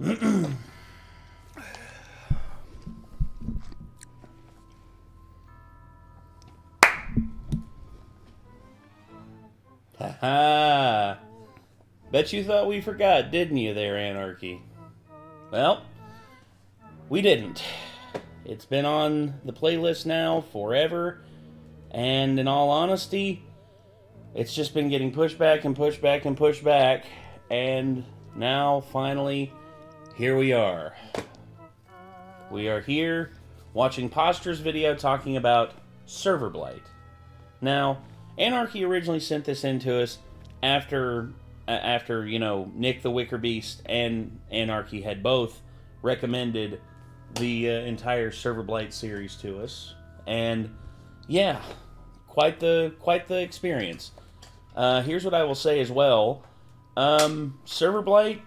Ha! Bet you thought we forgot, didn't you there, Anarchy? Well, we didn't. It's been on the playlist now forever, and in all honesty, it's just been getting pushed back and pushed back and pushed back, and now, finally, here we are. We are here watching Posture's video talking about Serverblight. Now, Anarchy originally sent this in to us after you know, Nick the Wicker Beast and Anarchy had both recommended the entire Serverblight series to us. And, yeah, quite the experience. Here's what I will say as well. Serverblight,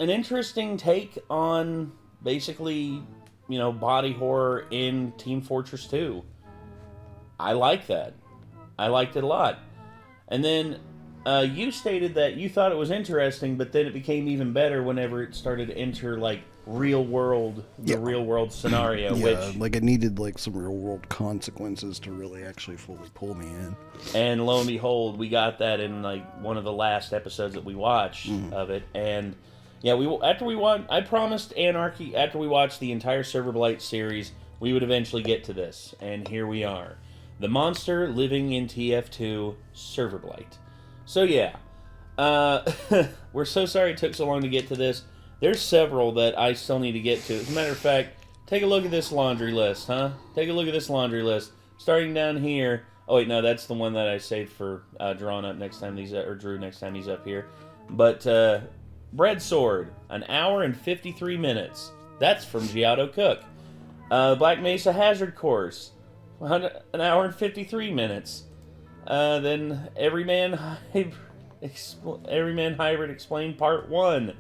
an interesting take on basically, you know, body horror in Team Fortress 2. I like that. I liked it a lot. And then you stated that you thought it was interesting, but then it became even better whenever it started to enter like real world scenario. Yeah, which, like it needed like some real world consequences to really actually fully pull me in. And lo and behold, we got that in like one of the last episodes that we watched of it. And yeah, I promised Anarchy after we watched the entire Serverblight series, we would eventually get to this, and here we are. The monster living in TF2 Serverblight. So yeah, we're so sorry it took so long to get to this. There's several that I still need to get to. As a matter of fact, take a look at this laundry list, huh? Take a look at this laundry list. Starting down here. Oh wait, no, that's the one that I saved for drawing up next time Drew next time he's up here. But Bread Sword, 1 hour and 53 minutes. That's from Giotto Cook. Black Mesa Hazard Course, 1 hour and 53 minutes. Then Everyman Hybrid Explained Part 1,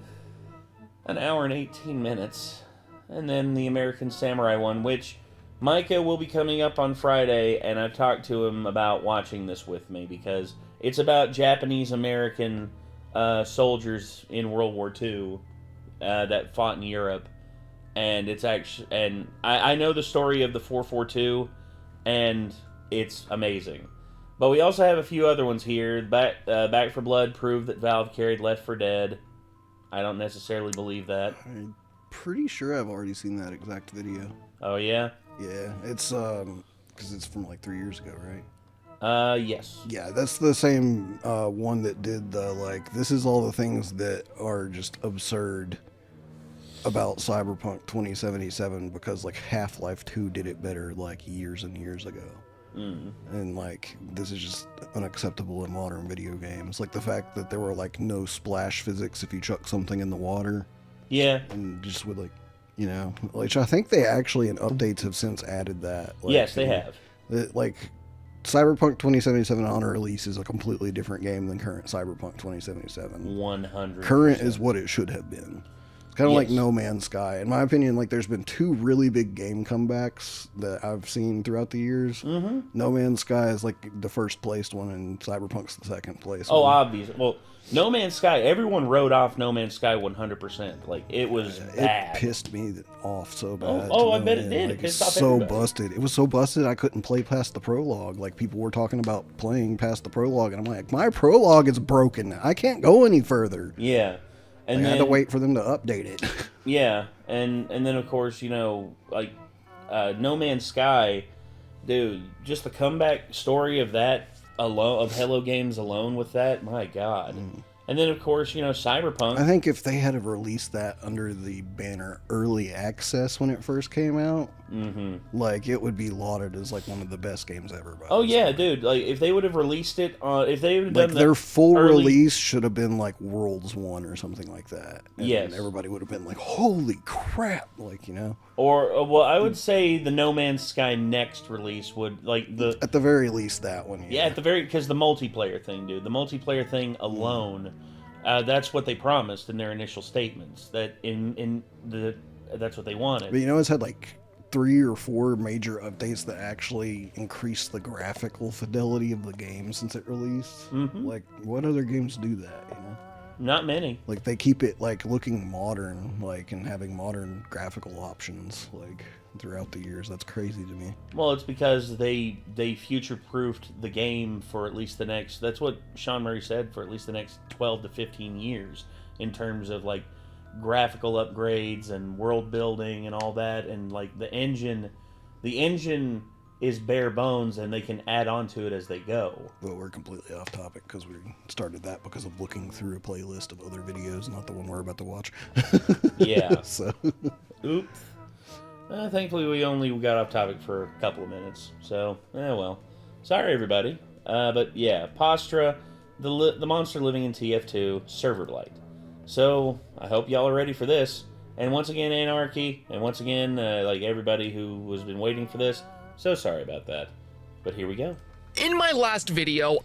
1 hour and 18 minutes. And then the American Samurai one, which Micah will be coming up on Friday, and I've talked to him about watching this with me because it's about Japanese-American soldiers in World War II that fought in Europe. And it's actually, and I know the story of the 442, and it's amazing. But we also have a few other ones here. Back for Blood proved that Valve carried Left 4 Dead. I don't necessarily believe that. I'm pretty sure I've already seen that exact video. Oh, yeah? Yeah, it's, because it's from like 3 years ago, right? Yes. Yeah, that's the same one that did the, like, this is all the things that are just absurd about Cyberpunk 2077 because, like, Half-Life 2 did it better, like, years and years ago. And, like, this is just unacceptable in modern video games. Like, the fact that there were, like, no splash physics if you chuck something in the water. Yeah. And just with, like, you know, which I think they actually in updates have since added that. Like, yes, they have. Like, Cyberpunk 2077 on release is a completely different game than current Cyberpunk 2077. 100%. Current is what it should have been. It's kind of like No Man's Sky. In my opinion, like there's been 2 really big game comebacks that I've seen throughout the years. No Man's Sky is like the first placed one, and Cyberpunk's the second place. Oh, obvious. Well, No Man's Sky, everyone wrote off No Man's Sky 100%. Like, it was bad. It pissed me off so bad. Oh, I bet it did. Like, it pissed off everybody. Busted. It was so busted I couldn't play past the prologue. Like, people were talking about playing past the prologue, and I'm like, my prologue is broken. I can't go any further. Yeah. And I had to wait for them to update it. Yeah, and then, of course, you know, like, No Man's Sky, dude, just the comeback story of that alone, of Hello Games alone with that, my God. And then, of course, you know, Cyberpunk. I think if they had released that under the banner Early Access when it first came out, like, it would be lauded as, like, one of the best games ever. Oh, yeah, dude. Like, if they would have released it on... If they would have done their full release should have been, like, Worlds 1 or something like that. And yes. everybody would have been like, holy crap, like, you know? Or, well, I would say the No Man's Sky next release would, like, the... At the very least, that one, yeah. At the very... Because the multiplayer thing, dude. The multiplayer thing alone... that's what they promised in their initial statements. That that's what they wanted. But you know, it's had like 3 or 4 major updates that actually increased the graphical fidelity of the game since it released. Like, what other games do that? You know? not many. Like, they keep it, like, looking modern, like, and having modern graphical options, like, throughout the years. That's crazy to me. Well, it's because they future-proofed the game for at least the next... That's what Sean Murray said, for at least the next 12 to 15 years, in terms of, like, graphical upgrades and world building and all that, and, like, the engine is bare bones, and they can add on to it as they go. But we're completely off topic because we started that because of looking through a playlist of other videos, not the one we're about to watch. Yeah. So. Oops. Thankfully, we only got off topic for a couple of minutes. So, well. Sorry, everybody. But yeah, Postra, the monster living in TF2, Serverblight. So, I hope y'all are ready for this. And once again, Anarchy, and once again, like everybody who has been waiting for this, so sorry about that, but here we go. In my last video,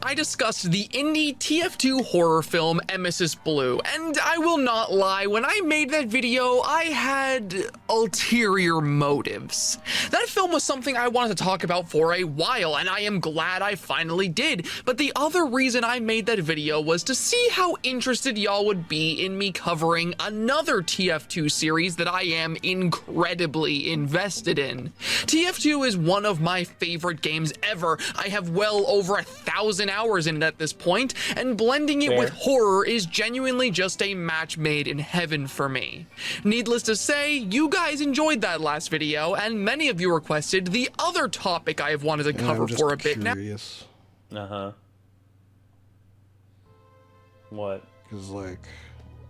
I discussed the indie TF2 horror film Emesis Blue, and I will not lie, when I made that video, I had ulterior motives. That film was something I wanted to talk about for a while, and I am glad I finally did, but the other reason I made that video was to see how interested y'all would be in me covering another TF2 series that I am incredibly invested in. TF2 is one of my favorite games ever. I have well over 1,000 hours in it at this point, and blending it with horror is genuinely just a match made in heaven for me. Needless to say, you guys enjoyed that last video, and many of you requested the other topic I have wanted to cover for a bit now. Uh-huh. What? Because, like,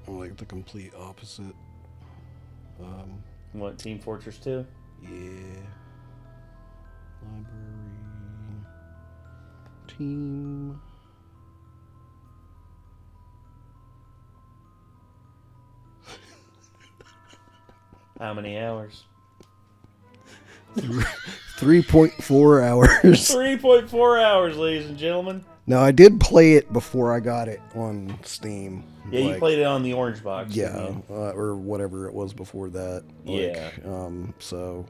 I'm like the complete opposite. What, Team Fortress 2? Yeah. Library. Team. How many hours? 3.4 hours. 3.4 hours, ladies and gentlemen. Now, I did play it before I got it on Steam. Yeah, you played it on the orange box. Yeah, or whatever it was before that. Like, yeah. So,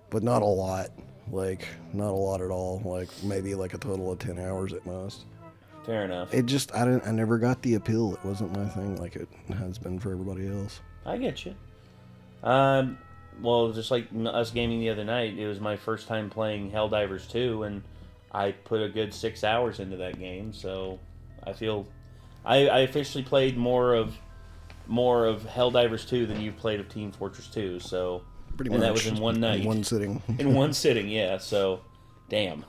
but not a lot. Like, not a lot at all. Like, maybe like a total of 10 hours at most. Fair enough. It just, I never got the appeal. It wasn't my thing like it has been for everybody else. I get you. Well, just like us gaming the other night, it was my first time playing Helldivers 2, and I put a good 6 hours into that game, so I feel... I officially played more of Helldivers 2 than you've played of Team Fortress 2, so... Pretty and much. that was in one night. In one sitting. In one sitting, yeah, so... Damn.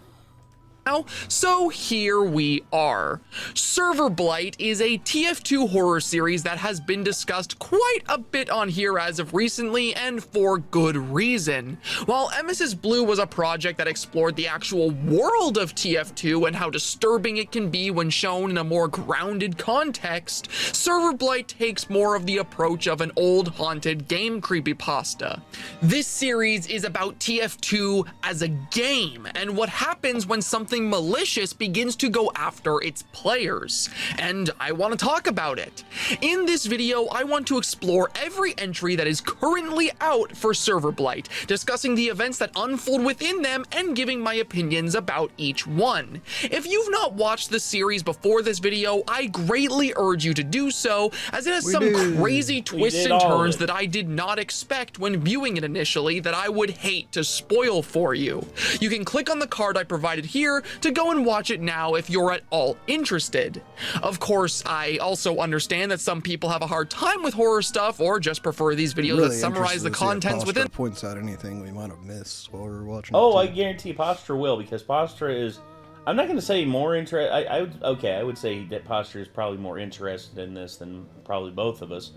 So here we are. Serverblight is a TF2 horror series that has been discussed quite a bit on here as of recently, and for good reason. While Emesis Blue was a project that explored the actual world of TF2 and how disturbing it can be when shown in a more grounded context, Serverblight takes more of the approach of an old haunted game creepypasta. This series is about TF2 as a game, and what happens when something malicious begins to go after its players, and I want to talk about it. In this video, I want to explore every entry that is currently out for Serverblight, discussing the events that unfold within them and giving my opinions about each one. If you've not watched the series before this video, I greatly urge you to do so, as it has some crazy twists and turns that I did not expect when viewing it initially that I would hate to spoil for you. You can click on the card I provided here to go and watch it now if you're at all interested. Of course, I also understand that some people have a hard time with horror stuff or just prefer these videos that summarize the contents within. Points out anything we might have missed while we were watching. Oh, I guarantee Postra will, because Postra is... I'm not going to say more interested. I would say that Postra is probably more interested in this than probably both of us,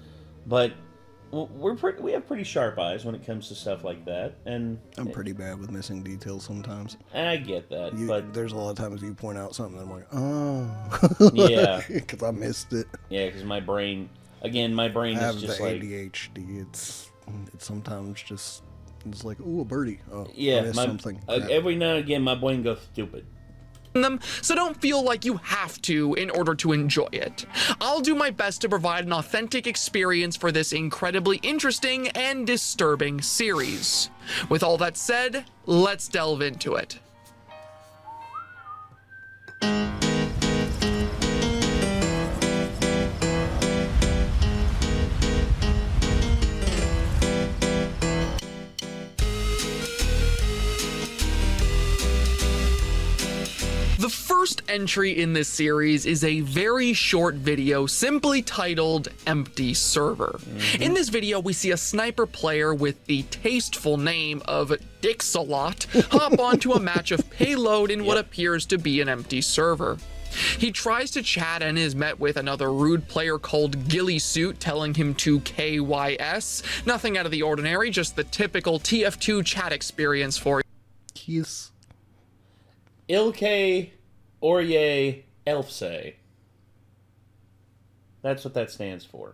but we have pretty sharp eyes when it comes to stuff like that, and I'm pretty bad with missing details sometimes. And I get that, but there's a lot of times you point out something and I'm like, oh, yeah, because I missed it. Yeah, because my brain is just like ADHD. It's sometimes just it's like, ooh, a birdie. Oh, yeah, I missed something. Every now and again, my brain goes stupid. Them, so don't feel like you have to in order to enjoy it. I'll do my best to provide an authentic experience for this incredibly interesting and disturbing series. With all that said, let's delve into it. entry in this series is a very short video simply titled Empty Server. In this video, we see a sniper player with the tasteful name of Dixalot hop onto a match of payload in what appears to be an empty server. He tries to chat and is met with another rude player called Gillysuit telling him to KYS. Nothing out of the ordinary, just the typical TF2 chat experience for Yes. Ilke Orye Elfse. That's what that stands for.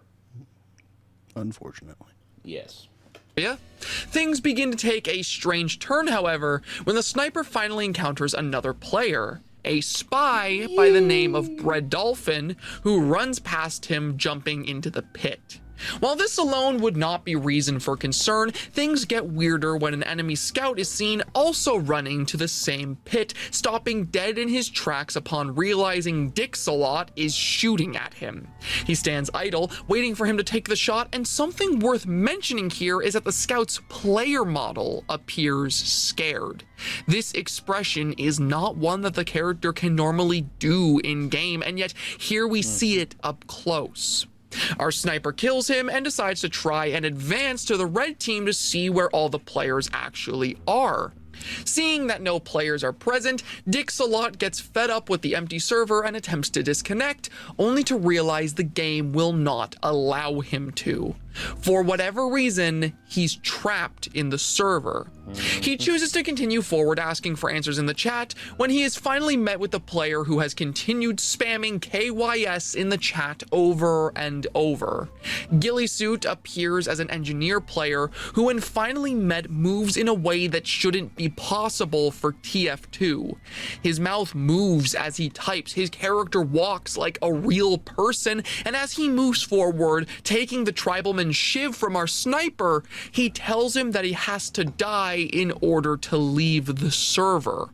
Unfortunately. Yes. Yeah. Things begin to take a strange turn, however, when the sniper finally encounters another player, a spy by the name of Bread Dolphin, who runs past him, jumping into the pit. While this alone would not be reason for concern, things get weirder when an enemy scout is seen also running to the same pit, stopping dead in his tracks upon realizing Dixalot is shooting at him. He stands idle, waiting for him to take the shot, and something worth mentioning here is that the scout's player model appears scared. This expression is not one that the character can normally do in-game, and yet here we see it up close. Our sniper kills him and decides to try and advance to the red team to see where all the players actually are. Seeing that no players are present, Dixalot gets fed up with the empty server and attempts to disconnect, only to realize the game will not allow him to. For whatever reason, he's trapped in the server. He chooses to continue forward, asking for answers in the chat, when he is finally met with the player who has continued spamming KYS in the chat over and over. Gillysuit appears as an engineer player who, when finally met, moves in a way that shouldn't be possible for TF2. His mouth moves as he types, his character walks like a real person, and as he moves forward, taking the tribalman Shiv from our sniper, he tells him that he has to die in order to leave the server.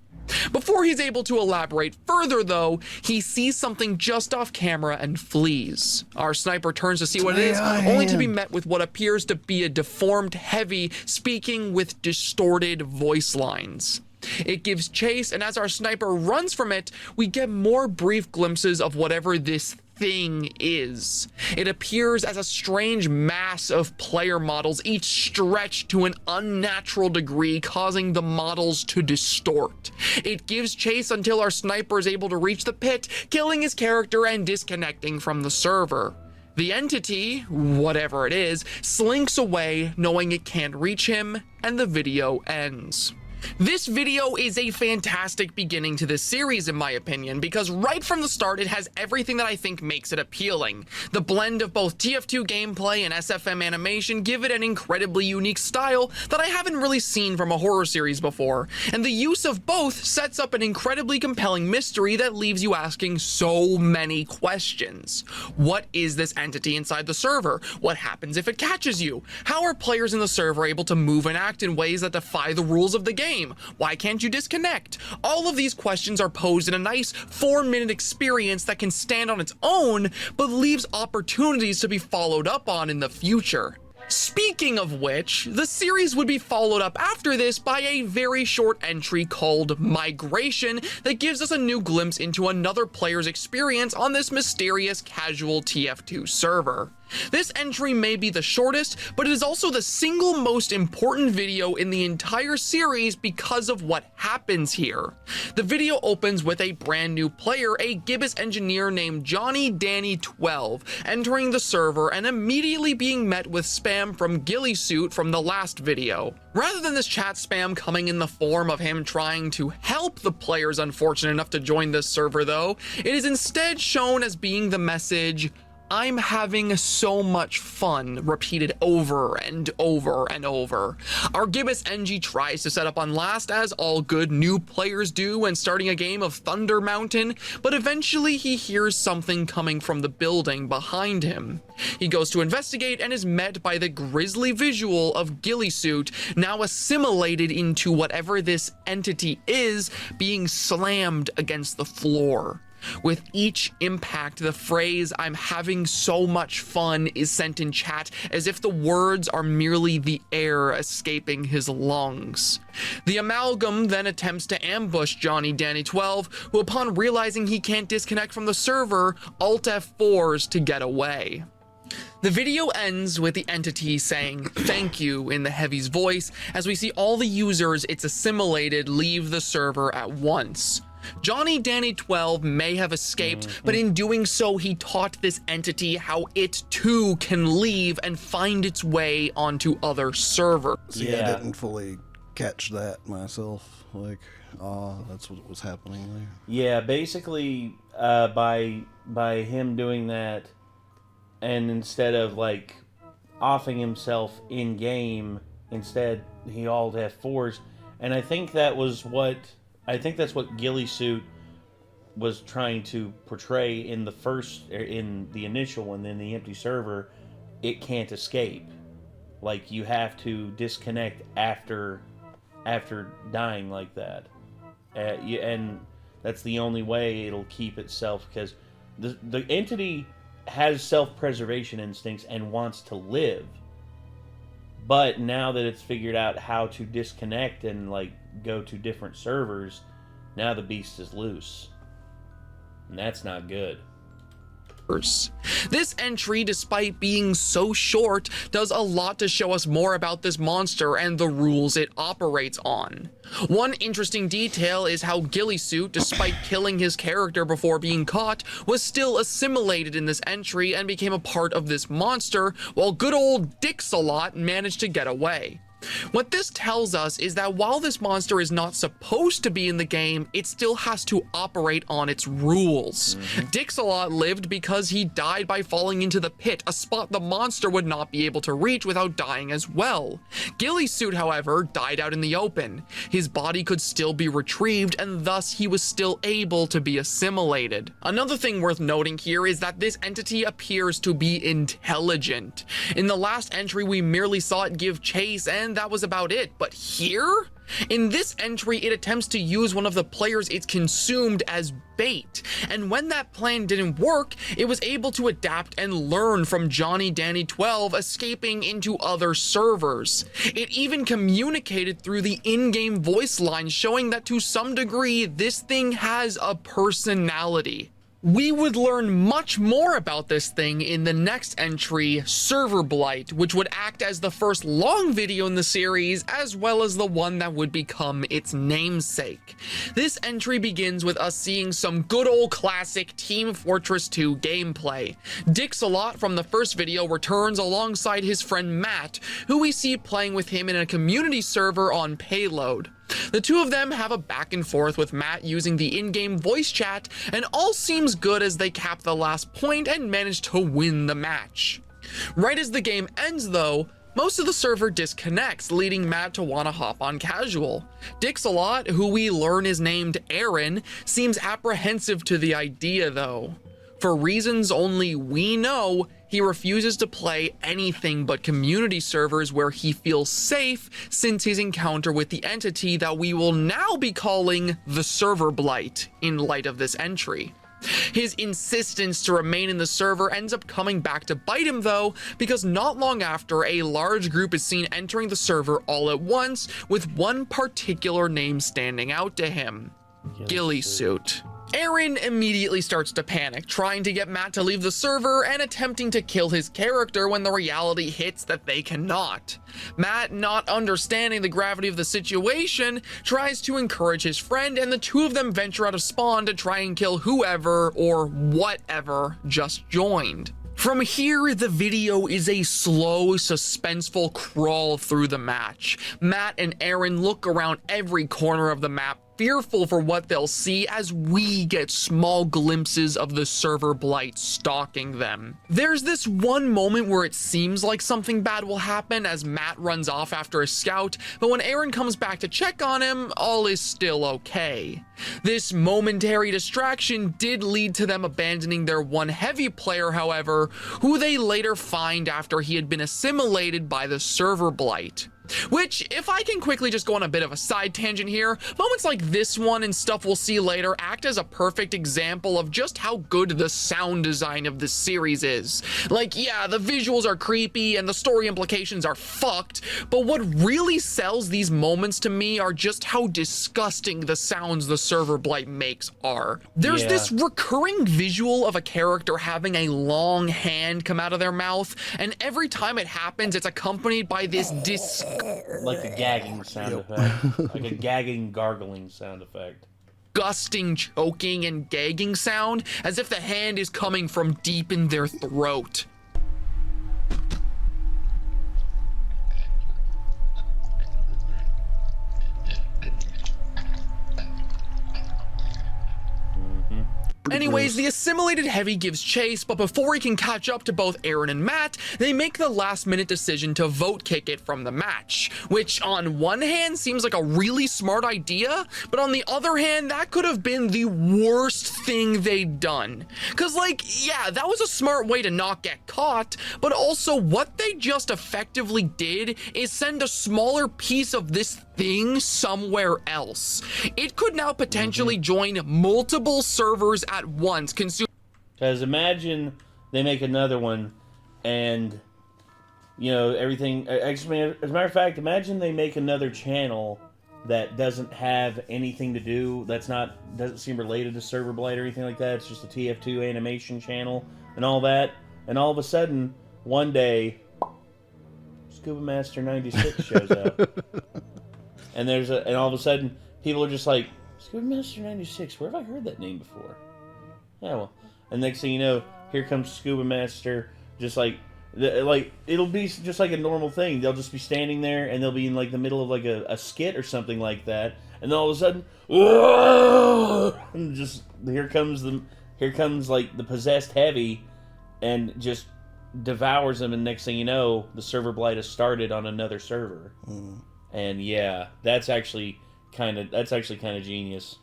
Before he's able to elaborate further, though, he sees something just off camera and flees. Our sniper turns to see what it is, only to be met with what appears to be a deformed Heavy speaking with distorted voice lines. It gives chase, and as our sniper runs from it, we get more brief glimpses of whatever this thing is. It appears as a strange mass of player models, each stretched to an unnatural degree, causing the models to distort. It gives chase until our sniper is able to reach the pit, killing his character and disconnecting from the server. The entity, whatever it is, slinks away, knowing it can't reach him, and the video ends. This video is a fantastic beginning to this series, in my opinion, because right from the start it has everything that I think makes it appealing. The blend of both TF2 gameplay and SFM animation give it an incredibly unique style that I haven't really seen from a horror series before, and the use of both sets up an incredibly compelling mystery that leaves you asking so many questions. What is this entity inside the server? What happens if it catches you? How are players in the server able to move and act in ways that defy the rules of the game? Why can't you disconnect? All of these questions are posed in a nice 4-minute experience that can stand on its own, but leaves opportunities to be followed up on in the future. Speaking of which, the series would be followed up after this by a very short entry called Migration that gives us a new glimpse into another player's experience on this mysterious casual TF2 server. This entry may be the shortest, but it is also the single most important video in the entire series because of what happens here. The video opens with a brand new player, a Gibbous engineer named Johnny Danny 12, entering the server and immediately being met with spam from Gillysuit from the last video. Rather than this chat spam coming in the form of him trying to help the players unfortunate enough to join this server though, it is instead shown as being the message, "I'm having so much fun," repeated over and over and over. Our Gibbous NG tries to set up on last, as all good new players do when starting a game of Thunder Mountain, but eventually he hears something coming from the building behind him. He goes to investigate and is met by the grisly visual of Gillysuit, now assimilated into whatever this entity is, being slammed against the floor. With each impact, the phrase "I'm having so much fun" is sent in chat as if the words are merely the air escaping his lungs. The amalgam then attempts to ambush Johnny Danny 12, who upon realizing he can't disconnect from the server, Alt F4s to get away. The video ends with the entity saying "thank you" in the Heavy's voice, as we see all the users it's assimilated leave the server at once. Johnny Danny 12 may have escaped, but in doing so he taught this entity how it too can leave and find its way onto other servers. See, I didn't fully catch that myself. Like, that's what was happening there. Yeah, basically, by him doing that, and instead of like offing himself in game, instead he Alt F4s, and I think that's what Ghillie Suit was trying to portray in the initial one, in the empty server. It can't escape. Like, you have to disconnect after dying like that, and that's the only way it'll keep itself, because the entity has self-preservation instincts and wants to live, but now that it's figured out how to disconnect and like go to different servers, now the beast is loose, and that's not good. This entry, despite being so short, does a lot to show us more about this monster and the rules it operates on. One interesting detail is how Ghillie Suit, despite killing his character before being caught, was still assimilated in this entry and became a part of this monster, while good old Dix-a-Lot managed to get away. What this tells us is that while this monster is not supposed to be in the game, it still has to operate on its rules. Dix-a-Lot lived because he died by falling into the pit, a spot the monster would not be able to reach without dying as well. Ghillie Suit, however, died out in the open. His body could still be retrieved, and thus he was still able to be assimilated. Another thing worth noting here is that this entity appears to be intelligent. In the last entry, we merely saw it give chase, and that was about it. But here, in this entry, it attempts to use one of the players it's consumed as bait, and when that plan didn't work, it was able to adapt and learn from Johnny Danny 12 escaping into other servers. It even communicated through the in-game voice line, showing that to some degree this thing has a personality. We would learn much more about this thing in the next entry, Serverblight, which would act as the first long video in the series, as well as the one that would become its namesake. This entry begins with us seeing some good old classic Team Fortress 2 gameplay. Dix-a-Lot from the first video returns alongside his friend Matt, who we see playing with him in a community server on Payload. The two of them have a back and forth with Matt using the in-game voice chat, and all seems good as they cap the last point and manage to win the match. Right as the game ends though, most of the server disconnects, leading Matt to want to hop on casual. Dix-a-Lot, who we learn is named Aaron, seems apprehensive to the idea though. For reasons only we know, he refuses to play anything but community servers where he feels safe since his encounter with the entity that we will now be calling the Serverblight in light of this entry. His insistence to remain in the server ends up coming back to bite him though, because not long after, a large group is seen entering the server all at once, with one particular name standing out to him: Ghillie Suit. Aaron immediately starts to panic, trying to get Matt to leave the server and attempting to kill his character when the reality hits that they cannot. Matt, not understanding the gravity of the situation, tries to encourage his friend, and the two of them venture out of spawn to try and kill whoever or whatever just joined. From here, the video is a slow, suspenseful crawl through the match. Matt and Aaron look around every corner of the map, fearful for what they'll see as we get small glimpses of the Serverblight stalking them. There's this one moment where it seems like something bad will happen as Matt runs off after a scout, but when Aaron comes back to check on him, all is still okay. This momentary distraction did lead to them abandoning their one heavy player, however, who they later find after he had been assimilated by the Serverblight. Which, if I can quickly just go on a bit of a side tangent here, moments like this one and stuff we'll see later act as a perfect example of just how good the sound design of this series is. Like, yeah, the visuals are creepy and the story implications are fucked, but what really sells these moments to me are just how disgusting the sounds the Serverblight makes are. There's this recurring visual of a character having a long hand come out of their mouth, and every time it happens, it's accompanied by this like a gagging sound effect. Like a gagging, gargling sound effect. Disgusting choking and gagging sound, as if the hand is coming from deep in their throat. Anyways, the assimilated heavy gives chase, but before he can catch up to both Aaron and Matt, they make the last-minute decision to vote kick it from the match, which on one hand seems like a really smart idea, but on the other hand, that could have been the worst thing they'd done. Cause like, yeah, that was a smart way to not get caught, but also what they just effectively did is send a smaller piece of this thing somewhere else. It could now potentially join multiple servers at once, because imagine they make another one and, you know, everything. Actually, as a matter of fact, imagine they make another channel that doesn't have anything to do, doesn't seem related to Serverblight or anything like that. It's just a TF2 animation channel and all that. And all of a sudden, one day, Scuba Master 96 shows up. And all of a sudden, people are just like, Scuba Master 96, where have I heard that name before? Yeah, well, and next thing you know, here comes Scuba Master, just like it'll be just like a normal thing. They'll just be standing there, and they'll be in like the middle of like a skit or something like that, and then all of a sudden, and just here comes like the possessed heavy, and just devours them, and next thing you know, the server blight has started on another server. And yeah, that's actually kind of genius.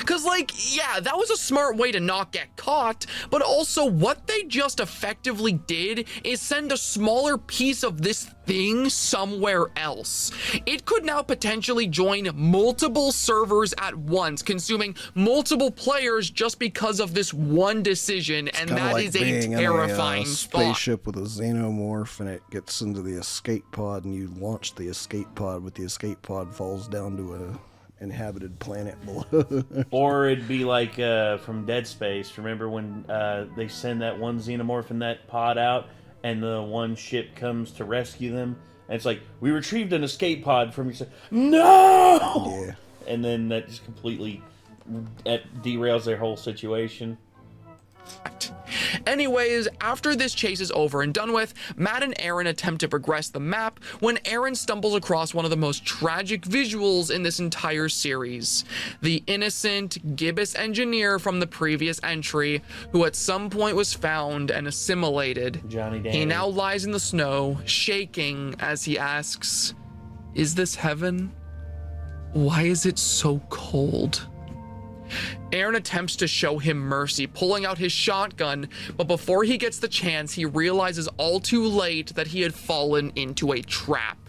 Cause like, yeah, that was a smart way to not get caught, but also what they just effectively did is send a smaller piece of this thing somewhere else. It could now potentially join multiple servers at once, consuming multiple players just because of this one decision, and that like is a terrifying spaceship with a xenomorph, and it gets into the escape pod, and you launch the escape pod, but the escape pod falls down to a inhabited planet below. Or it'd be like from Dead Space. Remember when they send that one xenomorph in that pod out, and the one ship comes to rescue them, and it's like, we retrieved an escape pod from your... No! Yeah. And then that just completely derails their whole situation. Anyways, after this chase is over and done with, Matt and Aaron attempt to progress the map when Aaron stumbles across one of the most tragic visuals in this entire series. The innocent, gibbous engineer from the previous entry, who at some point was found and assimilated. Johnny Danny. He now lies in the snow, shaking as he asks, "Is this heaven? Why is it so cold?" Aaron attempts to show him mercy, pulling out his shotgun, but before he gets the chance, he realizes all too late that he had fallen into a trap.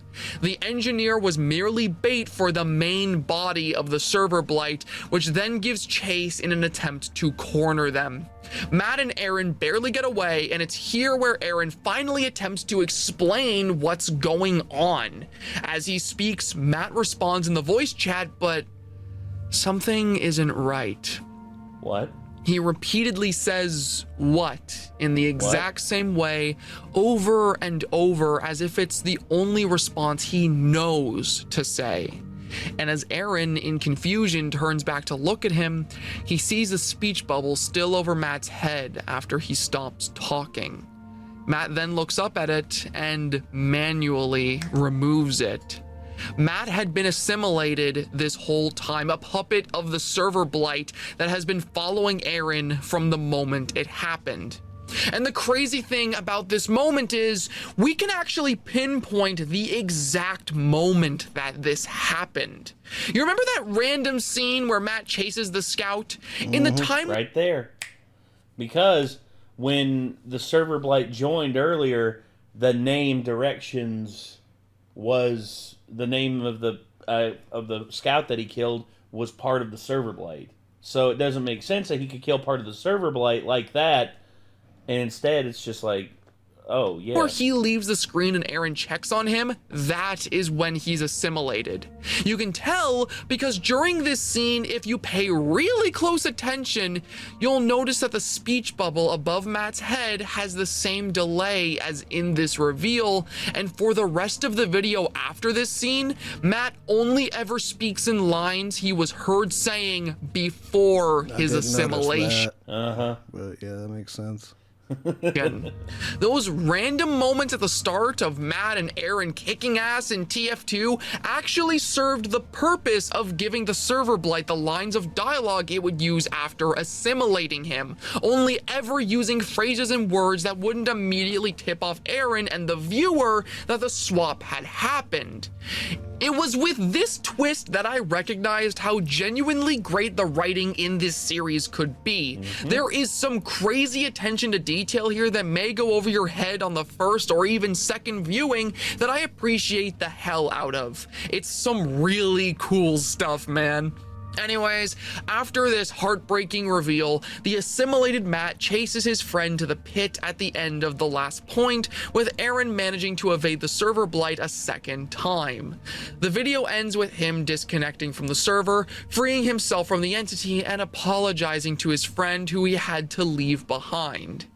The engineer was merely bait for the main body of the server blight, which then gives chase in an attempt to corner them. Matt and Aaron barely get away, and it's here where Aaron finally attempts to explain what's going on. As he speaks, Matt responds in the voice chat, but something isn't right. What? He repeatedly says "what" in the exact same way over and over, as if it's the only response he knows to say. And as Aaron, in confusion, turns back to look at him, he sees a speech bubble still over Matt's head after he stops talking. Matt then looks up at it and manually removes it. Matt had been assimilated this whole time, a puppet of the server blight that has been following Aaron from the moment it happened. And the crazy thing about this moment is we can actually pinpoint the exact moment that this happened. You remember that random scene where Matt chases the scout? In the time... Right there. Because when the server blight joined earlier, the name directions was the name of the scout that he killed was part of the Serverblight. So it doesn't make sense that he could kill part of the Serverblight like that, and instead it's just like, oh, yeah. Or he leaves the screen and Aaron checks on him, that is when he's assimilated. You can tell because during this scene, if you pay really close attention, you'll notice that the speech bubble above Matt's head has the same delay as in this reveal, and for the rest of the video after this scene, Matt only ever speaks in lines he was heard saying before his assimilation. But yeah, that makes sense. Again, those random moments at the start of Matt and Aaron kicking ass in TF2 actually served the purpose of giving the Serverblight the lines of dialogue it would use after assimilating him, only ever using phrases and words that wouldn't immediately tip off Aaron and the viewer that the swap had happened. It was with this twist that I recognized how genuinely great the writing in this series could be. There is some crazy attention to detail here that may go over your head on the first or even second viewing that I appreciate the hell out of. It's some really cool stuff, man. Anyways, after this heartbreaking reveal, the assimilated Matt chases his friend to the pit at the end of the last point, with Aaron managing to evade the Serverblight a second time. The video ends with him disconnecting from the server, freeing himself from the entity, and apologizing to his friend who he had to leave behind.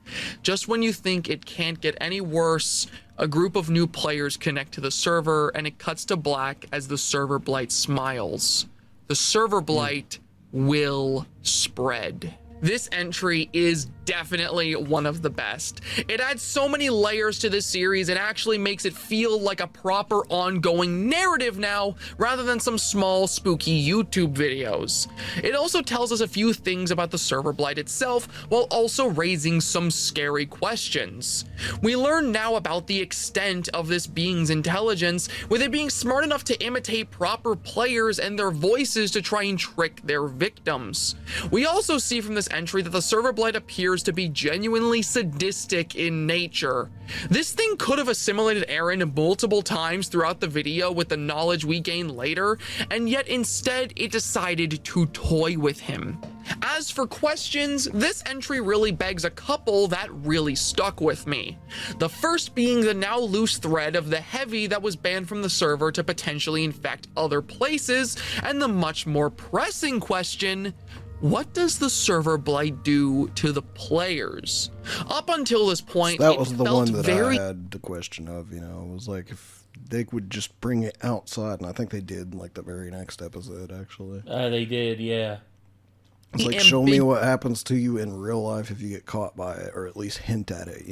Just when you think it can't get any worse, a group of new players connect to the server, and it cuts to black as the Serverblight smiles. The Serverblight will spread. This entry is definitely one of the best. It adds so many layers to this series and actually makes it feel like a proper ongoing narrative now, rather than some small spooky YouTube videos. It also tells us a few things about the Serverblight itself, while also raising some scary questions. We learn now about the extent of this being's intelligence, with it being smart enough to imitate proper players and their voices to try and trick their victims. We also see from this entry that the Serverblight appears to be genuinely sadistic in nature. This thing could have assimilated Aaron multiple times throughout the video with the knowledge we gain later, and yet instead it decided to toy with him. As for questions, this entry really begs a couple that really stuck with me. The first being the now loose thread of the heavy that was banned from the server to potentially infect other places, and the much more pressing question, what does the Serverblight do to the players? Up until this point, that was the one that I had the question of, it was like if they would just bring it outside, and I think they did in like the very next episode, actually. They did, yeah. It's like, show me what happens to you in real life if you get caught by it, or at least hint at it,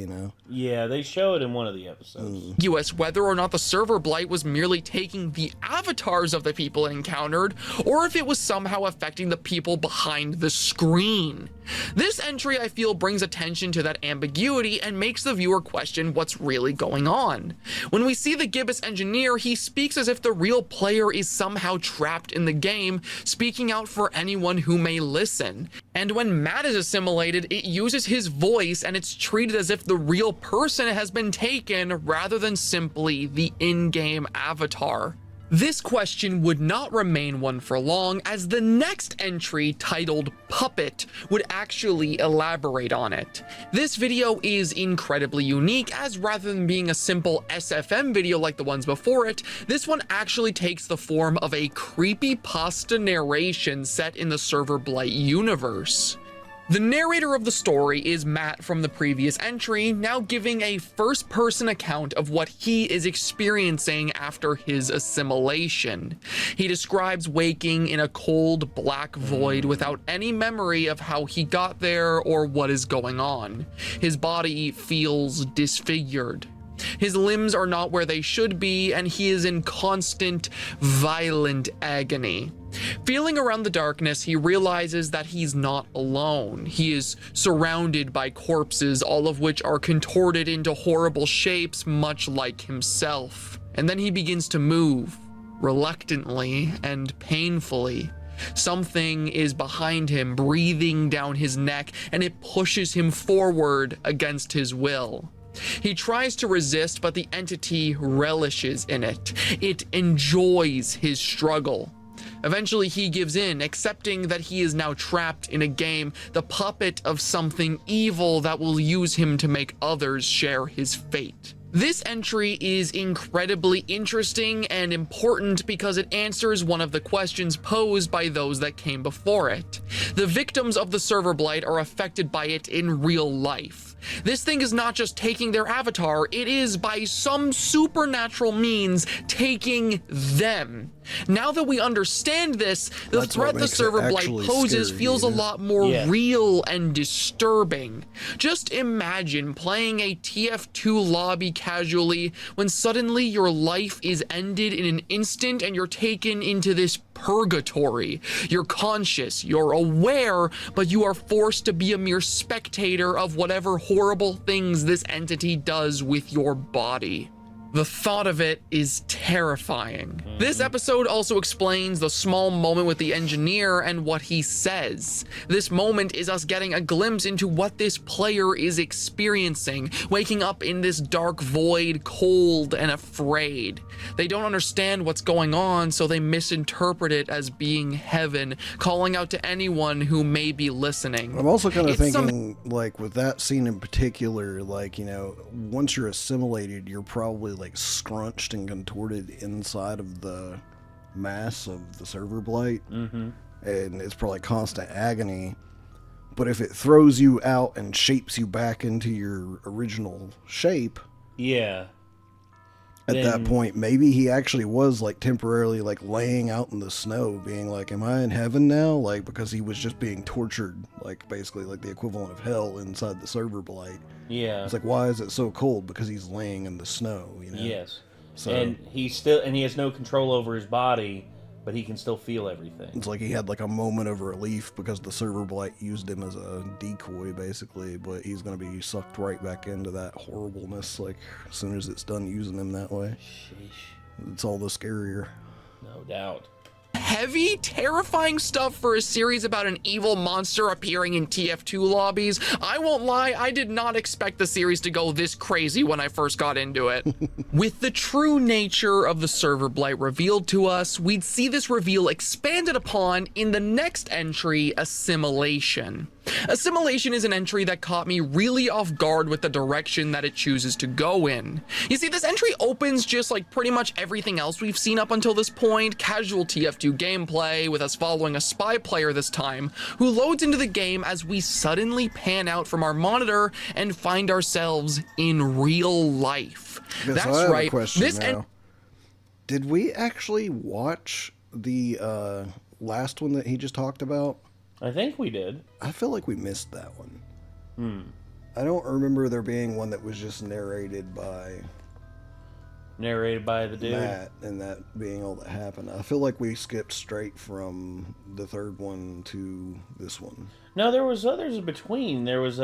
Yeah, they show it in one of the episodes. US, whether or not the Serverblight was merely taking the avatars of the people encountered, or if it was somehow affecting the people behind the screen. This entry, I feel, brings attention to that ambiguity and makes the viewer question what's really going on. When we see the Gibbous engineer, he speaks as if the real player is somehow trapped in the game, speaking out for anyone who may listen. And when Matt is assimilated, it uses his voice and it's treated as if the real person has been taken rather than simply the in-game avatar. This question would not remain one for long, as the next entry, titled Puppet, would actually elaborate on it. This video is incredibly unique, as rather than being a simple SFM video like the ones before it, this one actually takes the form of a creepypasta narration set in the Serverblight universe. The narrator of the story is Matt from the previous entry, now giving a first-person account of what he is experiencing after his assimilation. He describes waking in a cold, black void without any memory of how he got there or what is going on. His body feels disfigured. His limbs are not where they should be, and he is in constant, violent agony. Feeling around the darkness, he realizes that he's not alone. He is surrounded by corpses, all of which are contorted into horrible shapes, much like himself. And then he begins to move, reluctantly and painfully. Something is behind him, breathing down his neck, and it pushes him forward against his will. He tries to resist, but the entity relishes in it. It enjoys his struggle. Eventually, he gives in, accepting that he is now trapped in a game, the puppet of something evil that will use him to make others share his fate. This entry is incredibly interesting and important because it answers one of the questions posed by those that came before it. The victims of the Serverblight are affected by it in real life. This thing is not just taking their avatar, it is by some supernatural means taking them. Now that we understand this, the threat the Serverblight poses feels a lot more real and disturbing. Just imagine playing a TF2 lobby casually when suddenly your life is ended in an instant and you're taken into this purgatory. You're conscious, you're aware, but you are forced to be a mere spectator of whatever horrible things this entity does with your body. The thought of it is terrifying. This episode also explains the small moment with the engineer and what he says. This moment is us getting a glimpse into what this player is experiencing, waking up in this dark void, cold and afraid. They don't understand what's going on, so they misinterpret it as being heaven, calling out to anyone who may be listening. I'm also kind of thinking, like, with that scene in particular, like, you know, once you're assimilated, you're probably like scrunched and contorted inside of the mass of the Serverblight, and it's probably constant agony. But if it throws you out and shapes you back into your original shape, at that point, maybe he actually was like temporarily like laying out in the snow, being like, "Am I in heaven now?" Like, because he was just being tortured, like basically like the equivalent of hell inside the Serverblight. Yeah. It's like, why is it so cold? Because he's laying in the snow, you know? Yes. So, and he has no control over his body, but he can still feel everything. it's like he had like a moment of relief because the Serverblight used him as a decoy, basically, but he's going to be sucked right back into that horribleness, like, as soon as it's done using him that way. Sheesh. It's all the scarier. No doubt. Heavy, terrifying stuff for a series about an evil monster appearing in TF2 lobbies. I won't lie, I did not expect the series to go this crazy when I first got into it. With the true nature of the Serverblight revealed to us, we'd see this reveal expanded upon in the next entry, Assimilation. Assimilation is an entry that caught me really off guard with the direction that it chooses to go in. You see, this entry opens just like pretty much everything else we've seen up until this point, casual TF2 gameplay, with us following a spy player this time, who loads into the game as we suddenly pan out from our monitor and find ourselves in real life. Okay, That's so I have right. a question now. Did we actually watch the last one that he just talked about? I think we did. I feel like we missed that one. I don't remember there being one that was just narrated by the dude. Matt, and that being all that happened. I feel like we skipped straight from the third one to this one. No, there was others in between. There was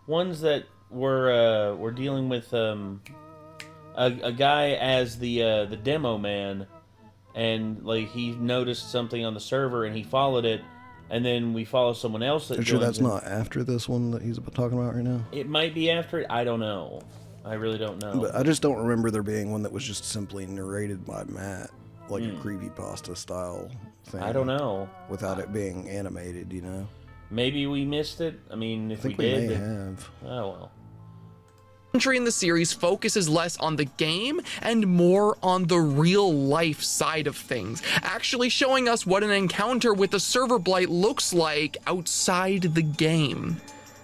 ones that were dealing with a guy as the demo man, and like he noticed something on the server and he followed it. And then we follow someone else that. Are you sure that's not after this one that he's talking about right now? It might be after it. I don't know. I really don't know. But I just don't remember there being one that was just simply narrated by Matt, like a creepypasta style thing. I don't know. Without it being animated, you know? Maybe we missed it. I mean, if I think we did, may have. Oh well. Entry in the series focuses less on the game and more on the real life side of things, actually showing us what an encounter with the Serverblight looks like outside the game.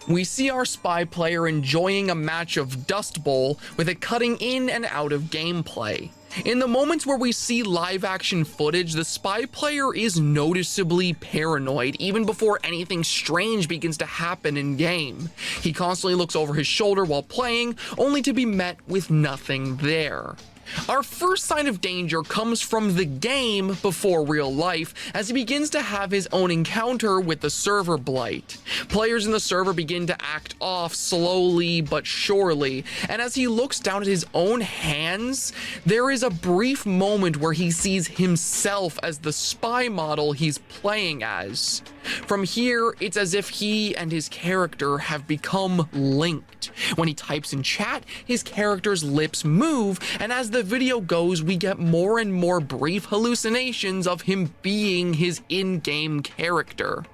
We see our spy player enjoying a match of Dust Bowl with it cutting in and out of gameplay. In the moments where we see live action footage, the spy player is noticeably paranoid even before anything strange begins to happen in game. He constantly looks over his shoulder while playing, only to be met with nothing there. Our first sign of danger comes from the game before real life, as he begins to have his own encounter with the server blight. Players in the server begin to act off slowly but surely, and as he looks down at his own hands, there is a brief moment where he sees himself as the spy model he's playing as. From here, it's as if he and his character have become linked. When he types in chat, his character's lips move, and as the video goes, we get more and more brief hallucinations of him being his in-game character.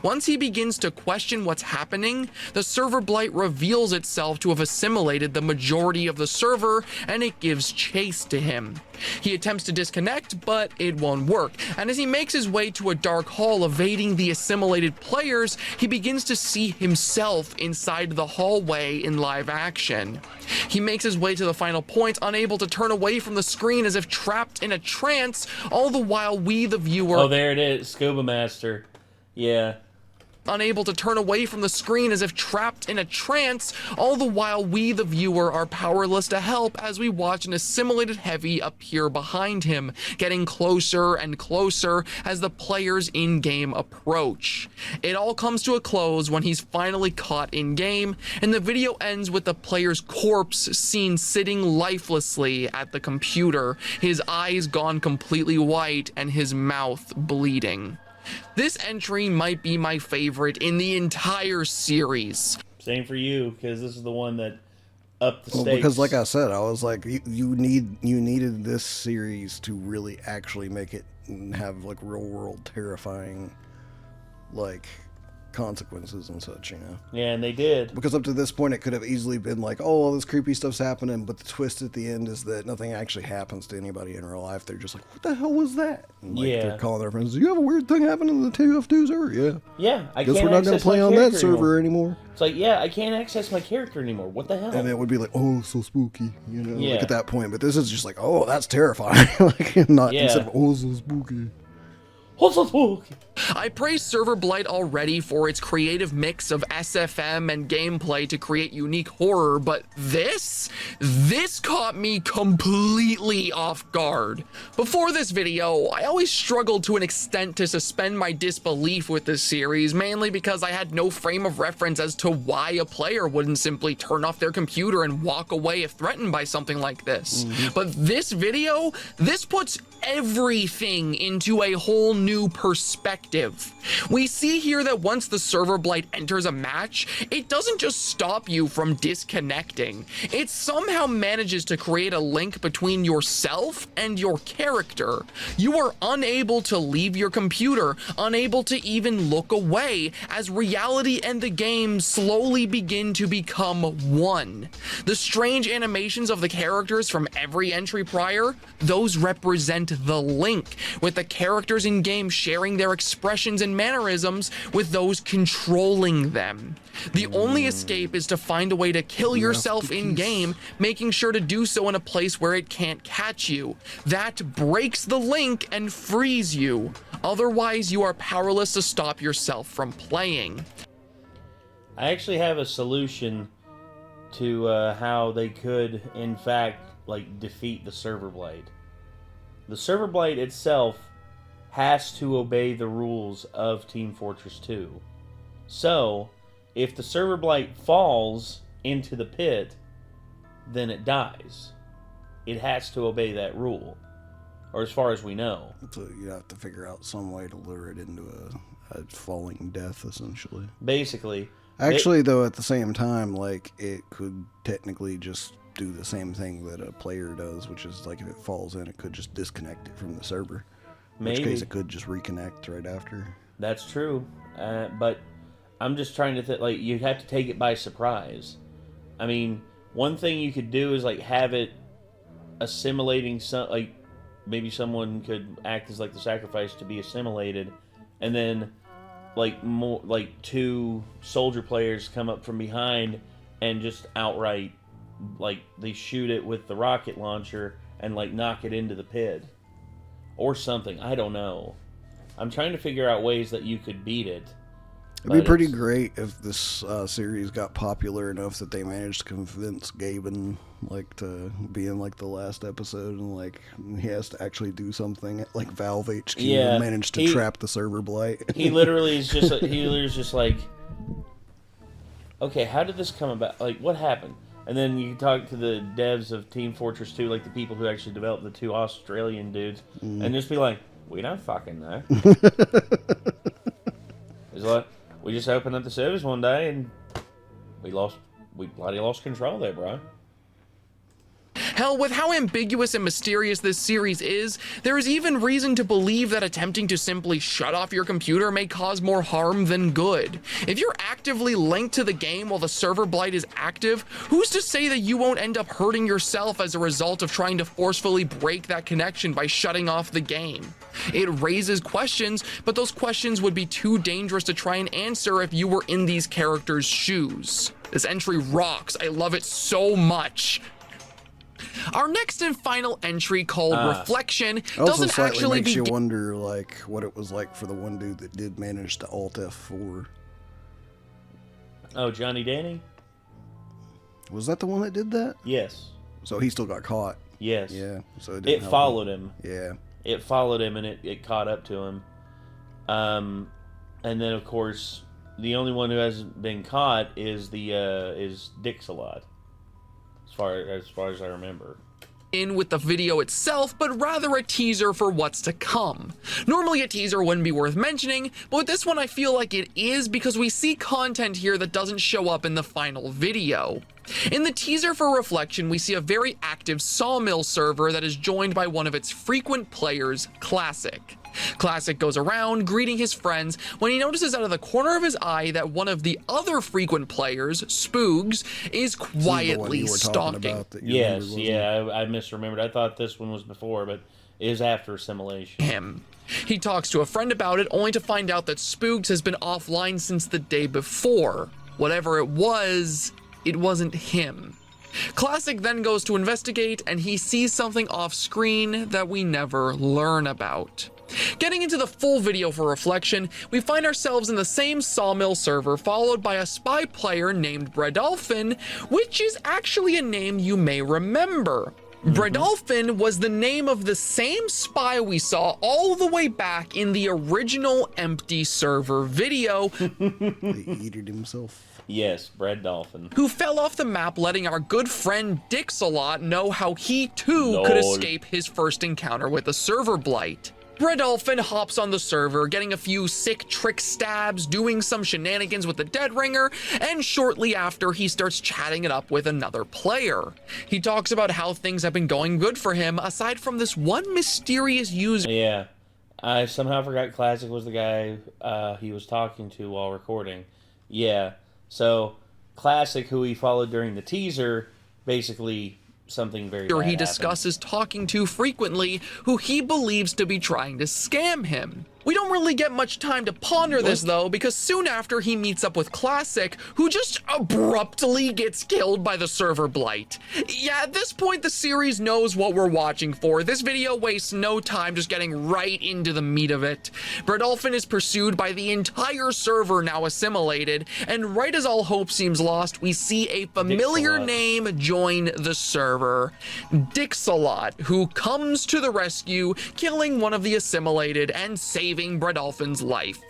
Once he begins to question what's happening, the server blight reveals itself to have assimilated the majority of the server, and it gives chase to him. He attempts to disconnect, but it won't work, and as he makes his way to a dark hall evading the assimilated players, he begins to see himself inside the hallway in live action. He makes his way to the final point, unable to turn away from the screen as if trapped in a trance, all the while we, the viewer... Oh, there it is, Scuba Master. Yeah. Unable to turn away from the screen as if trapped in a trance, all the while we, the viewer, are powerless to help as we watch an assimilated heavy appear behind him, getting closer and closer as the players in-game approach. It all comes to a close when he's finally caught in-game, and the video ends with the player's corpse seen sitting lifelessly at the computer, his eyes gone completely white and his mouth bleeding. This entry might be my favorite in the entire series. Same for you, because this is the one that upped the stakes. Well, because like I said, I was like, you needed this series to really actually make it and have like real world terrifying like consequences and such, you know. Yeah, and they did. Because up to this point, it could have easily been like, oh, all this creepy stuff's happening, but the twist at the end is that nothing actually happens to anybody in real life. They're just like, what the hell was that? And, like, yeah. They're calling their friends, you have a weird thing happen in the TF2 server? Yeah. Yeah, I guess can't we're not going access to play my on that character server anymore. It's like, yeah, I can't access my character anymore. What the hell? And it would be like, oh, so spooky, you know, Yeah. like at that point. But this is just like, oh, that's terrifying. Like, not Yeah. instead of, oh, so spooky. I praise Serverblight already for its creative mix of SFM and gameplay to create unique horror, but this caught me completely off guard. Before this video, I always struggled to an extent to suspend my disbelief with this series, mainly because I had no frame of reference as to why a player wouldn't simply turn off their computer and walk away if threatened by something like this. But this video, this puts everything into a whole new perspective. We see here that once the server blight enters a match, it doesn't just stop you from disconnecting. It somehow manages to create a link between yourself and your character. You are unable to leave your computer, unable to even look away, as reality and the game slowly begin to become one. The strange animations of the characters from every entry prior, those represent the link, with the characters in game sharing their expressions and mannerisms with those controlling them. The only escape is to find a way to kill yourself in game, making sure to do so in a place where it can't catch you. That breaks the link and frees you. Otherwise, you are powerless to stop yourself from playing. I actually have a solution to how they could, in fact, like, defeat the server blight. The server blight itself has to obey the rules of Team Fortress 2. So, if the server blight falls into the pit, then it dies. It has to obey that rule, or as far as we know. So you have to figure out some way to lure it into a falling death, essentially. Basically. Actually, though, at the same time, like, it could technically just do the same thing that a player does, which is, like, if it falls in, it could just disconnect it from the server. In which case, it could just reconnect right after. That's true. But I'm just trying to think, like, you'd have to take it by surprise. I mean, one thing you could do is, like, have it assimilating some, like, maybe someone could act as, like, the sacrifice to be assimilated, and then, like, more, like, 2 soldier players come up from behind and just outright, like, they shoot it with the rocket launcher and, like, knock it into the pit. Or something. I don't know. I'm trying to figure out ways that you could beat it. It'd be pretty great if this series got popular enough that they managed to convince Gaben like to be in like the last episode, and like he has to actually do something at like Valve HQ and manage to trap the server blight. He literally is just like, okay, how did this come about? Like, what happened? And then you talk to the devs of Team Fortress 2, like the people who actually developed the 2 Australian dudes, and just be like, we don't fucking know. It's like, we just opened up the service one day and we bloody lost control there, bro. Hell, with how ambiguous and mysterious this series is, there is even reason to believe that attempting to simply shut off your computer may cause more harm than good. If you're actively linked to the game while the server blight is active, who's to say that you won't end up hurting yourself as a result of trying to forcefully break that connection by shutting off the game? It raises questions, but those questions would be too dangerous to try and answer if you were in these characters' shoes. This entry rocks. I love it so much. Our next and final entry, called Reflection, doesn't actually makes you wonder like what it was like for the one dude that did manage to Alt F4. Oh, Johnny Danny? Was that the one that did that? Yes. So he still got caught. Yes. Yeah. So it followed him. Yeah. It followed him and it caught up to him. And then of course the only one who hasn't been caught is Dixalot. As far as I remember. In with the video itself, but rather a teaser for what's to come. Normally a teaser wouldn't be worth mentioning, but with this one I feel like it is, because we see content here that doesn't show up in the final video. In the teaser for Reflection, we see a very active Sawmill server that is joined by one of its frequent players, Classic. Classic goes around greeting his friends when he notices out of the corner of his eye that one of the other frequent players, Spoogs, is quietly stalking. Yes, yeah, I misremembered. I thought this one was before, but it is after Assimilation. Him. He talks to a friend about it, only to find out that Spoogs has been offline since the day before. Whatever it wasn't him. Classic then goes to investigate, and he sees something off screen that we never learn about. Getting into the full video for Reflection, we find ourselves in the same Sawmill server, followed by a spy player named Bredolphin, which is actually a name you may remember. Bredolphin was the name of the same spy we saw all the way back in the original empty server video. He eated himself. Yes, Bread Dolphin. Who fell off the map, letting our good friend Dixalot know how he too could escape his first encounter with the server blight. Bredolphin hops on the server, getting a few sick trick stabs, doing some shenanigans with the Dead Ringer, and shortly after he starts chatting it up with another player. He talks about how things have been going good for him, aside from this one mysterious user. Yeah, I somehow forgot Classic was the guy he was talking to while recording. Yeah, so Classic, who he followed during the teaser, basically something very bad he discusses talking to frequently, who he believes to be trying to scam him. We don't really get much time to ponder this though, because soon after he meets up with Classic, who just abruptly gets killed by the server blight. Yeah, at this point the series knows what we're watching for. This video wastes no time just getting right into the meat of it. Bredolphin is pursued by the entire server now assimilated, and right as all hope seems lost, we see a familiar name join the server. Dixalot, who comes to the rescue, killing one of the assimilated and saving Bredolphin's life.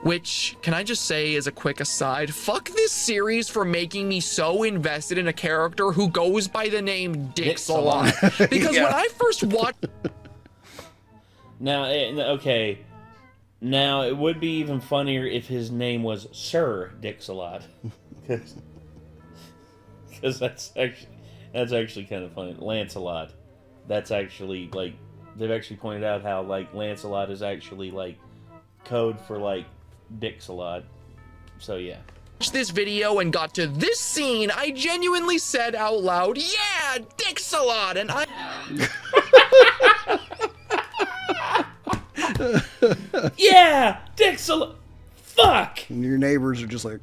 Which, can I just say as a quick aside, fuck this series for making me so invested in a character who goes by the name Dixalot. Because when I first watched... Now, okay, now it would be even funnier if his name was Sir Dixalot. Because that's actually kind of funny. Lancelot. That's actually, like, they've actually pointed out how, like, Lancelot is actually, like, code for, like, Dixalot. So, yeah. This video and got to this scene, I genuinely said out loud, yeah, Dixalot, and I... Yeah, Dixalot! Fuck! And your neighbors are just like,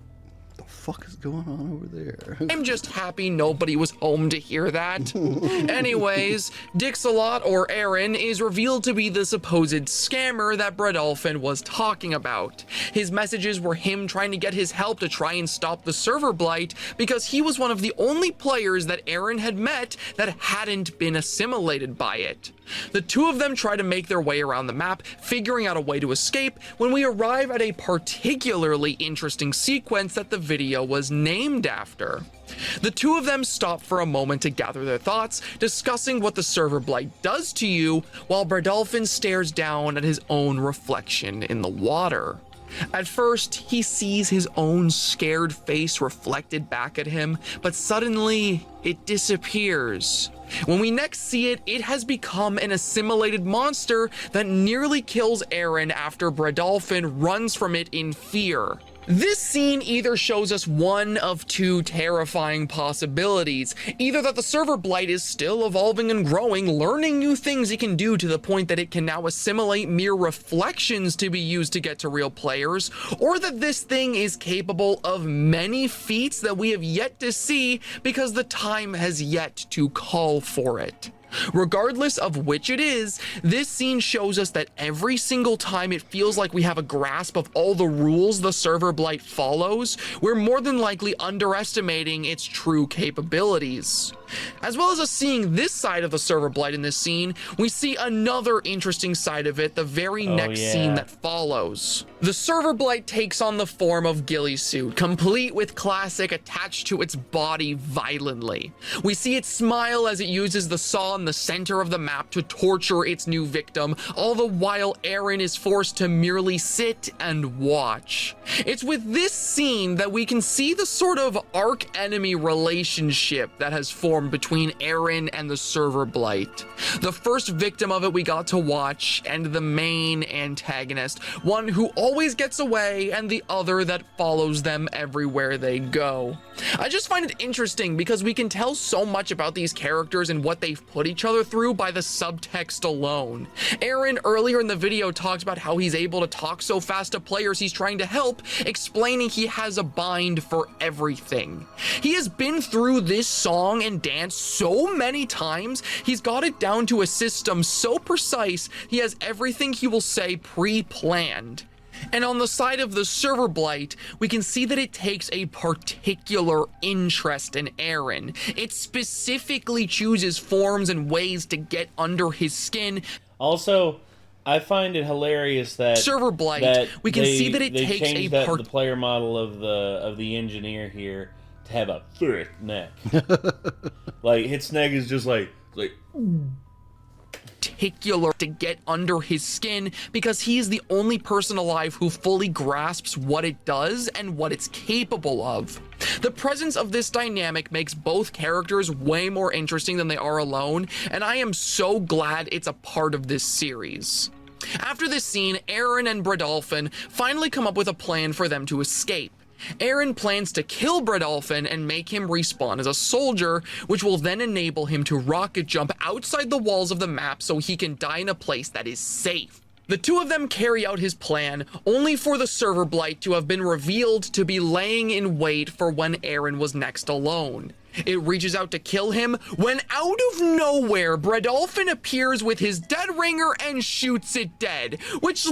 the fuck is going on over there? I'm just happy nobody was home to hear that. Anyways, Dixalot, or Aaron, is revealed to be the supposed scammer that Bredolphin was talking about. His messages were him trying to get his help to try and stop the server blight because he was one of the only players that Aaron had met that hadn't been assimilated by it. The two of them try to make their way around the map, figuring out a way to escape, when we arrive at a particularly interesting sequence that the video was named after. The two of them stop for a moment to gather their thoughts, discussing what the server blight does to you, while Bredolphin stares down at his own reflection in the water. At first, he sees his own scared face reflected back at him, but suddenly it disappears. When we next see it, it has become an assimilated monster that nearly kills Aaron after Bredolphin runs from it in fear. This scene either shows us one of two terrifying possibilities. Either that the server blight is still evolving and growing, learning new things it can do to the point that it can now assimilate mere reflections to be used to get to real players, or that this thing is capable of many feats that we have yet to see because the time has yet to call for it. Regardless of which it is, this scene shows us that every single time it feels like we have a grasp of all the rules the server blight follows, we're more than likely underestimating its true capabilities. As well as us seeing this side of the server blight in this scene, we see another interesting side of it the very next scene that follows. The server blight takes on the form of ghillie suit, complete with classic attached to its body violently. We see it smile as it uses the saw in the center of the map to torture its new victim, all the while Aaron is forced to merely sit and watch. It's with this scene that we can see the sort of arch-enemy relationship that has formed between Aaron and the server blight. The first victim of it we got to watch, and the main antagonist, one who always gets away and the other that follows them everywhere they go. I just find it interesting because we can tell so much about these characters and what they've put each other through by the subtext alone. Aaron earlier in the video talked about how he's able to talk so fast to players he's trying to help, explaining he has a bind for everything. He has been through this song and dance so many times, he's got it down to a system so precise, he has everything he will say pre-planned. And on the side of the server blight, we can see that it takes a particular interest in Aaron. It specifically chooses forms and ways to get under his skin. Also, I find it hilarious that server blight, we can see that it takes the player model of the engineer here to have a thick neck. Like its neck is just like particular to get under his skin because he's the only person alive who fully grasps what it does and what it's capable of. The presence of this dynamic makes both characters way more interesting than they are alone, and I am so glad it's a part of this series. After this scene, Aaron and Bredolphin finally come up with a plan for them to escape. Aaron plans to kill Bredolphin and make him respawn as a soldier, which will then enable him to rocket jump outside the walls of the map so he can die in a place that is safe. The two of them carry out his plan, only for the server blight to have been revealed to be laying in wait for when Aaron was next alone. It reaches out to kill him when out of nowhere, Bredolphin appears with his dead ringer and shoots it dead, which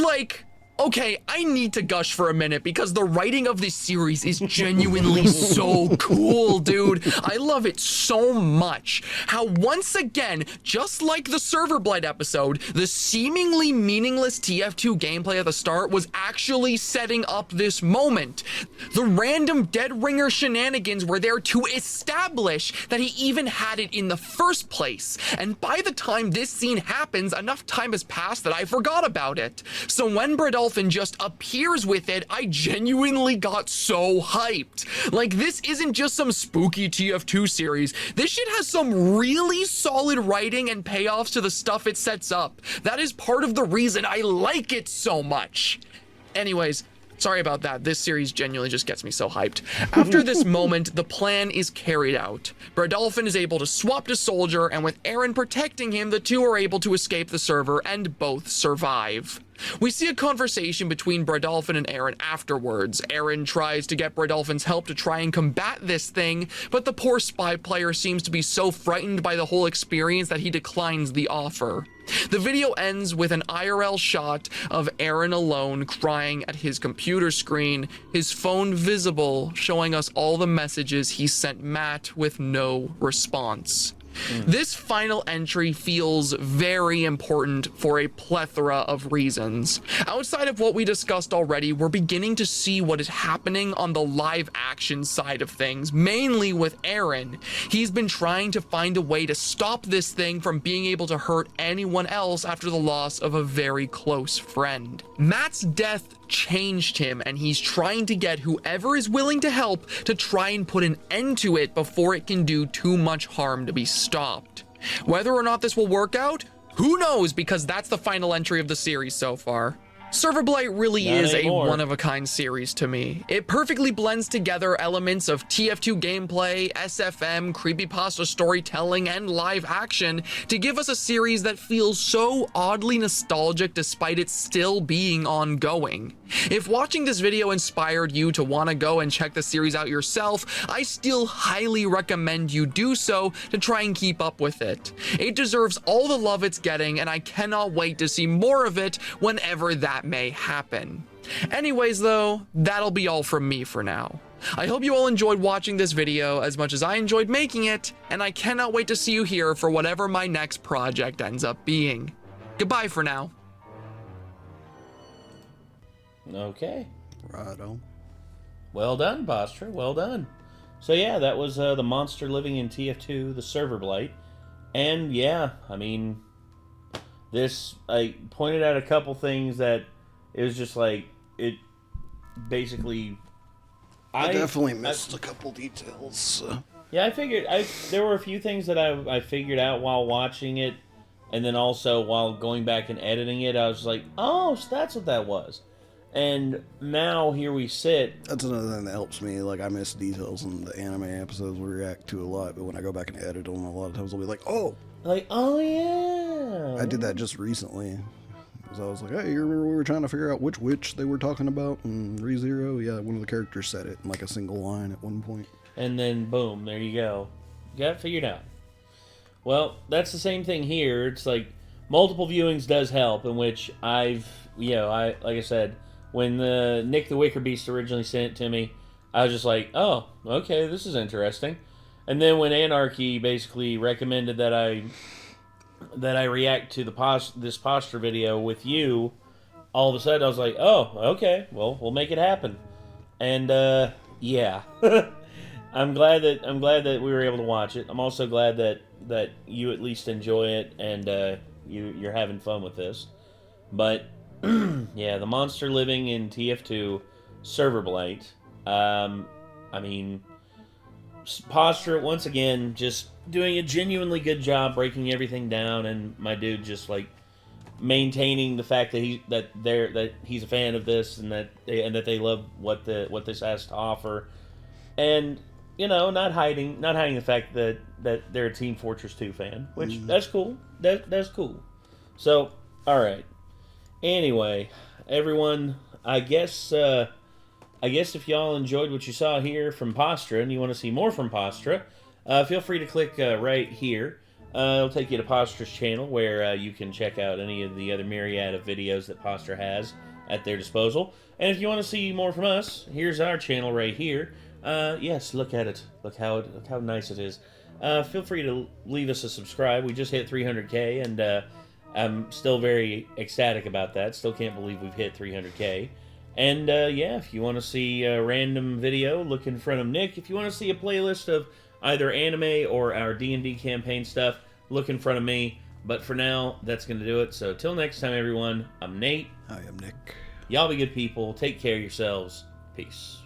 okay, I need to gush for a minute because the writing of this series is genuinely so cool, dude. I love it so much. How once again, just like the Server Blight episode, the seemingly meaningless TF2 gameplay at the start was actually setting up this moment. The random dead ringer shenanigans were there to establish that he even had it in the first place. And by the time this scene happens, enough time has passed that I forgot about it. So when Bredolphin just appears with it, I genuinely got so hyped. Like, this isn't just some spooky TF2 series. This shit has some really solid writing and payoffs to the stuff it sets up. That is part of the reason I like it so much. Anyways, sorry about that. This series genuinely just gets me so hyped. After this moment, the plan is carried out. Bredolphin is able to swap to soldier, and with Aaron protecting him, the two are able to escape the server and both survive. We see a conversation between Bradolphin and Aaron afterwards. Aaron tries to get Bradolphin's help to try and combat this thing, but the poor spy player seems to be so frightened by the whole experience that he declines the offer. The video ends with an IRL shot of Aaron alone crying at his computer screen, his phone visible, showing us all the messages he sent Matt with no response. This final entry feels very important for a plethora of reasons. Outside of what we discussed already, we're beginning to see what is happening on the live action side of things, mainly with Aaron. He's been trying to find a way to stop this thing from being able to hurt anyone else after the loss of a very close friend. Matt's death changed him, and he's trying to get whoever is willing to help to try and put an end to it before it can do too much harm to be stopped. Whether or not this will work out, who knows, because that's the final entry of the series so far. Serverblight really is a one-of-a-kind series to me. It perfectly blends together elements of TF2 gameplay, SFM, creepypasta storytelling, and live action to give us a series that feels so oddly nostalgic despite it still being ongoing. If watching this video inspired you to want to go and check the series out yourself, I still highly recommend you do so to try and keep up with it. It deserves all the love it's getting, and I cannot wait to see more of it whenever that may happen. Anyways though, that'll be all from me for now. I hope you all enjoyed watching this video as much as I enjoyed making it, and I cannot wait to see you here for whatever my next project ends up being. Goodbye for now. Okay. Right on. Well done, Postra. Well done. So yeah, that was the monster living in TF2, the Serverblight. And yeah, I mean, I pointed out a couple things that it was just like, it basically... I definitely missed a couple details. So. Yeah, I figured, there were a few things that I figured out while watching it, and then also while going back and editing it, I was like, oh, so that's what that was. And now here we sit. That's another thing that helps me. Like, I miss details in the anime episodes we react to a lot, but when I go back and edit them, a lot of times I'll be like, oh! Like, oh yeah! I did that just recently. Because I was like, hey, you remember we were trying to figure out which witch they were talking about in ReZero? Yeah, one of the characters said it in like a single line at one point. And then, boom, there you go. Got it figured out. Well, that's the same thing here. It's like, multiple viewings does help, in which like I said, when Nick the Wicker Beast originally sent it to me, I was just like, oh, okay, this is interesting. And then when Anarchy basically recommended that I react to this posture video with you, all of a sudden I was like, oh, okay, well, we'll make it happen. And yeah, I'm glad that we were able to watch it. I'm also glad that you at least enjoy it and you're having fun with this. But yeah, the monster living in TF2, Serverblight. I mean, Posture, once again, just doing a genuinely good job breaking everything down, and my dude just like maintaining the fact that he's a fan of this and that they love what this has to offer, and not hiding the fact that they're a Team Fortress 2 fan, which that's cool. That's cool. So, all right. Anyway, everyone, I guess if y'all enjoyed what you saw here from Postra and you want to see more from Postra, feel free to click right here. It'll take you to Postra's channel where you can check out any of the other myriad of videos that Postra has at their disposal. And if you want to see more from us, here's our channel right here. Yes, look at it. Look how nice it is. Feel free to leave us a subscribe. We just hit 300K, and I'm still very ecstatic about that. Still can't believe we've hit 300K. And yeah, if you want to see a random video, look in front of Nick. If you want to see a playlist of either anime or our D&D campaign stuff, look in front of me. But for now, that's going to do it. So till next time, everyone, I'm Nate. I am Nick. Y'all be good people. Take care of yourselves. Peace.